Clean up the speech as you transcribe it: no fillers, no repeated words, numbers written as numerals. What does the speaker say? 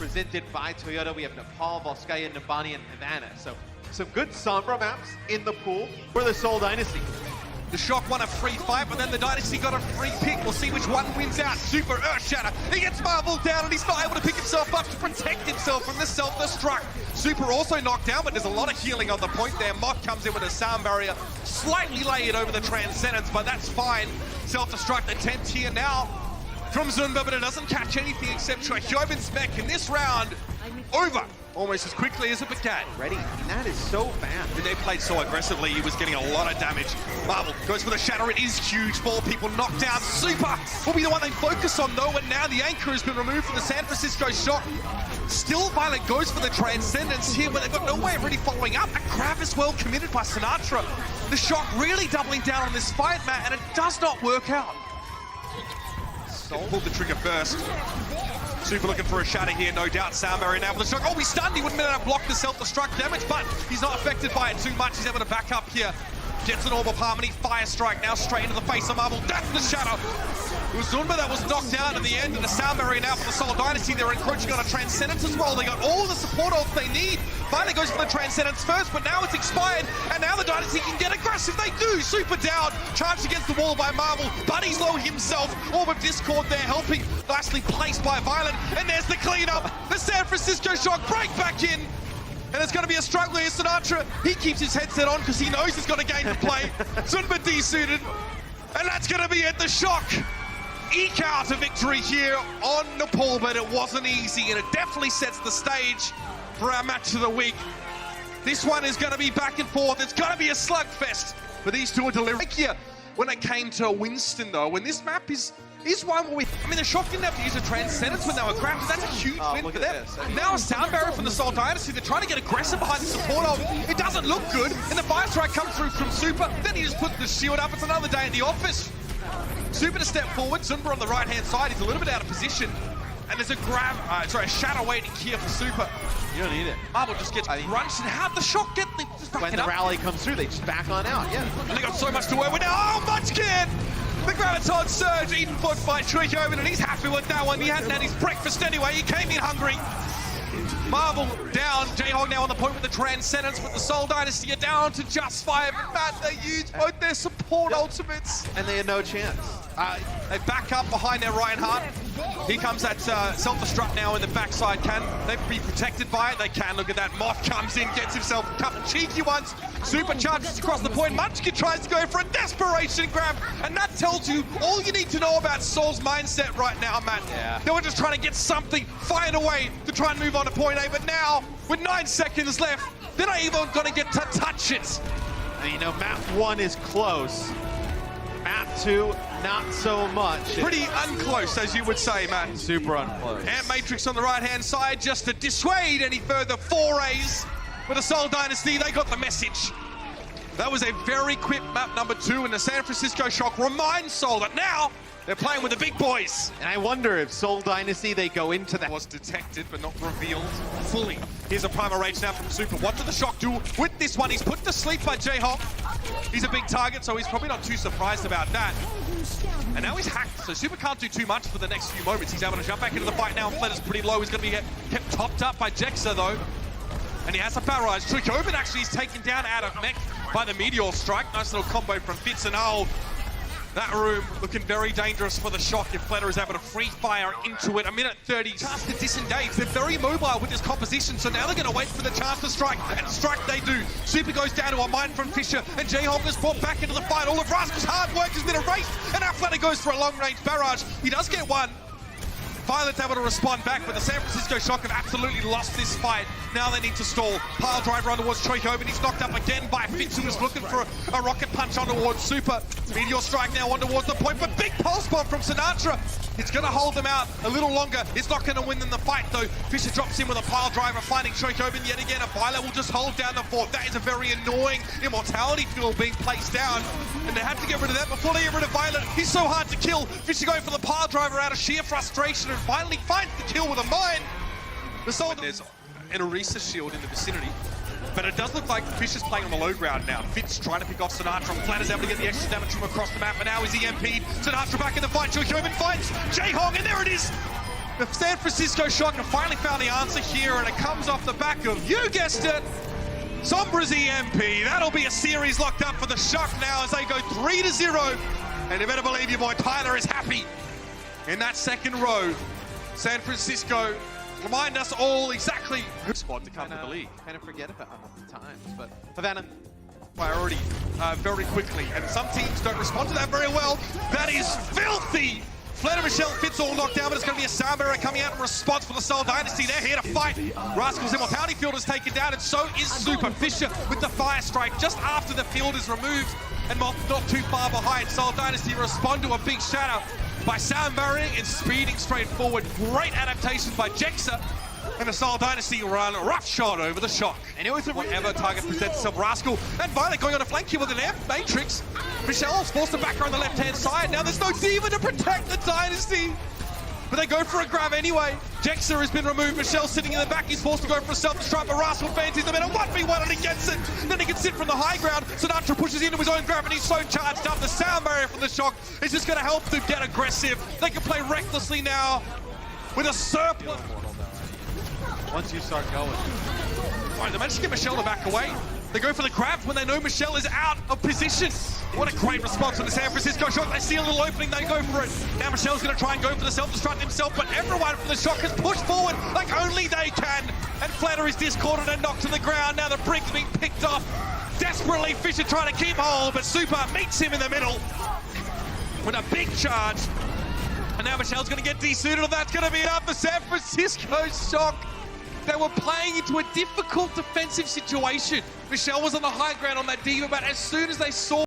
presented by Toyota. We have Nepal, Volskaya, Nabani, and Havana. So some good Sombra maps in the pool for the Seoul Dynasty. The Shock won a free fight, but then the Dynasty got a free pick. We'll see which one wins out. Super Earthshatter. He gets Marvel down, and he's not able to pick himself up to protect himself from the self-destruct. Super also knocked down, but there's a lot of healing on the point there. Moth comes in with a sound barrier, slightly layered over the Transcendence, but that's fine. Self-destruct attempt here now from Zunba, but it doesn't catch anything except Choyobin's mech in this round. Over almost as quickly as it began. Ready, and that is so fast. When they played so aggressively, he was getting a lot of damage. Marvel goes for the shatter, it is huge. 4 people knocked down. Super will be the one they focus on though, and now the anchor has been removed from the San Francisco Shock. Still Violet goes for the Transcendence here, but they've got no way of really following up. A grab is well committed by Sinatra. The Shock really doubling down on this fight, Matt, and it does not work out. Soul pulled the trigger first. Super looking for a shatter here, no doubt. Sound barrier now with the Shock. Oh, he's stunned. He wouldn't have been able to block the self-destruct damage, but he's not affected by it too much. He's able to back up here. Gets an Orb of Harmony, Fire Strike now straight into the face of Marvel. That's the shatter. It was Zunba that was knocked down in the end, and the sound barrier now for the Seoul Dynasty. They're encroaching on a Transcendence as well. They got all the support ults they need. Finally goes for the Transcendence first, but now it's expired, and now the Dynasty can get aggressive. They do. Super down, charged against the wall by Marvel, but he's low himself. Orb of Discord there helping. Nicely placed by Violent, and there's the cleanup. The San Francisco Shock break back in. And it's going to be a struggle here. Sinatra, he keeps his headset on because he knows he's got a game to play. Zunba desuited, and that's going to be it. The Shock eke out a victory here on Nepal, but it wasn't easy, and it definitely sets the stage for our match of the week. This one is going to be back and forth. It's going to be a slugfest, but these two are delivering. Here, when it came to Winston, though, when this map is one where the Shock didn't have to use a Transcendence when they were grabbed. That's a huge win for them. Now a sound barrier from the Seoul Dynasty. They're trying to get aggressive behind the support of. It doesn't look good, and the Fire Strike comes through from Super. Then he just puts the shield up. It's another day at the office. Super to step forward. Zunba on the right-hand side. He's a little bit out of position. And there's a a shatter waiting here for Super. You don't need it. Marvel just gets crunched, and how'd the Shock get the when the rally comes through, they just back on out, yeah. And they got so much to work with now. Oh, Munchkin! The Graviton Surge eaten foot by Choyobin, and he's happy with that one. He hadn't had his breakfast anyway. He came in hungry. Marvel down. Jayhawk now on the point with the Transcendence, but the Seoul Dynasty are down to just 5. And Matt, they used both their support ultimates. And they had no chance. They back up behind their Reinhardt. Here comes that self-destruct now in the backside. Can they be protected by it? They can. Look at that. Moth comes in, gets himself a couple cheeky ones. Super charges across the point. Munchkin tries to go for a desperation grab. And that tells you all you need to know about Seoul's mindset right now, Matt. Yeah. They were just trying to get something, find a way to try and move on to point A. But now, with 9 seconds left, they're not even going to get to touch it. And you know, map 1 is close. Map 2, not so much. Pretty unclose, as you would say, Matt. Super unclose. And Matrix on the right-hand side just to dissuade any further forays with the Seoul Dynasty. They got the message. That was a very quick map number 2, and the San Francisco Shock reminds Seoul that now they're playing with the big boys. And I wonder if Seoul Dynasty, they go into that. Was detected, but not revealed fully. Here's a Primal Rage now from Super. What did the Shock do with this one? He's put to sleep by Jayhawk. He's a big target, so he's probably not too surprised about that. And now he's hacked, so Super can't do too much for the next few moments. He's able to jump back into the fight now. Fled is pretty low. He's going to be kept topped up by Jexa, though. And he has a barrage. Choyobin actually is taken down out of mech by the Meteor Strike. Nice little combo from Fitz and Owl. That room looking very dangerous for the Shock if Fletter is able to free fire into it. 1:30, chance to disengage. They're very mobile with this composition, so now they're going to wait for the chance to strike, and strike they do. Super goes down to a mine from Fisher, and Jayhawk is brought back into the fight. All of Rascal's hard work has been erased, and now Fletter goes for a long-range barrage. He does get one. Violet's able to respond back, but the San Francisco Shock have absolutely lost this fight. Now they need to stall. Pile driver on towards Choyobin. He's knocked up again by Fitz, who was looking for a rocket punch on towards Super. Meteor Strike now on towards the point, but big pulse bomb from Sinatra. It's going to hold them out a little longer. It's not going to win them the fight, though. Fisher drops in with a pile driver, finding Choyobin yet again. A Violet will just hold down the fort. That is a very annoying immortality fuel being placed down. And they have to get rid of that before they get rid of Violet. He's so hard to kill. Fisher going for the pile driver out of sheer frustration and finally finds the kill with a mine. The Soul, there's an Orisa shield in the vicinity. But it does look like Fisher's playing on the low ground now. Fitz trying to pick off Sinatra. Flatter's able to get the extra damage from across the map, but now he's EMP'd. Sinatra back in the fight. Choyobin fights Jayhawk, and there it is. The San Francisco Shock have finally found the answer here, and it comes off the back of, you guessed it, Sombra's EMP. That'll be a series locked up for the Shock now as they go 3-0. And you better believe your boy Tyler is happy in that second row. San Francisco remind us all exactly who's squad to come to the league. Kind of forget about them at times, but Havana Priority very quickly, and some teams don't respond to that very well. That is filthy! Fled and Michelle Fitz all knocked down, but it's going to be a sound barrier coming out in response for the Soul Dynasty. They're here to fight. Rascal's Immortality Field is taken down, and so is Super Fisher with the Fire Strike just after the field is removed. And not too far behind, Soul Dynasty respond to a big shadow by sound barriering and speeding straight forward. Great adaptation by Jexa. And the Soul Dynasty run rough shot over the Shock. And it was whatever target presents itself. Rascal and Violet going on a flank here with an F Matrix. Michelle's forced to back her on the left-hand side. Now there's no Diva to protect the Dynasty. But they go for a grab anyway. Jexa has been removed. Michelle sitting in the back. He's forced to go for a self-destruct, but Rascal fans in the middle. 1v1 and he gets it. Then he can sit from the high ground. Sinatra pushes into his own grab and he's so charged up. The sound barrier from the Shock is just going to help them get aggressive. They can play recklessly now with a surplus. once you start going. All right, they managed to get Michelle to back away. They go for the grab when they know Michelle is out of position. What a great response from the San Francisco Shock. They see a little opening, they go for it. Now Michelle's going to try and go for the self-destruct himself, but everyone from the Shock has pushed forward like only they can. And Flatter is discorded and knocked to the ground. Now the brig's being picked off. Desperately, Fisher trying to keep hold, but Super meets him in the middle with a big charge. And now Michelle's going to get desuited, and that's going to be enough for San Francisco Shock. They were playing into a difficult defensive situation. Michelle was on the high ground on that diva, but as soon as they saw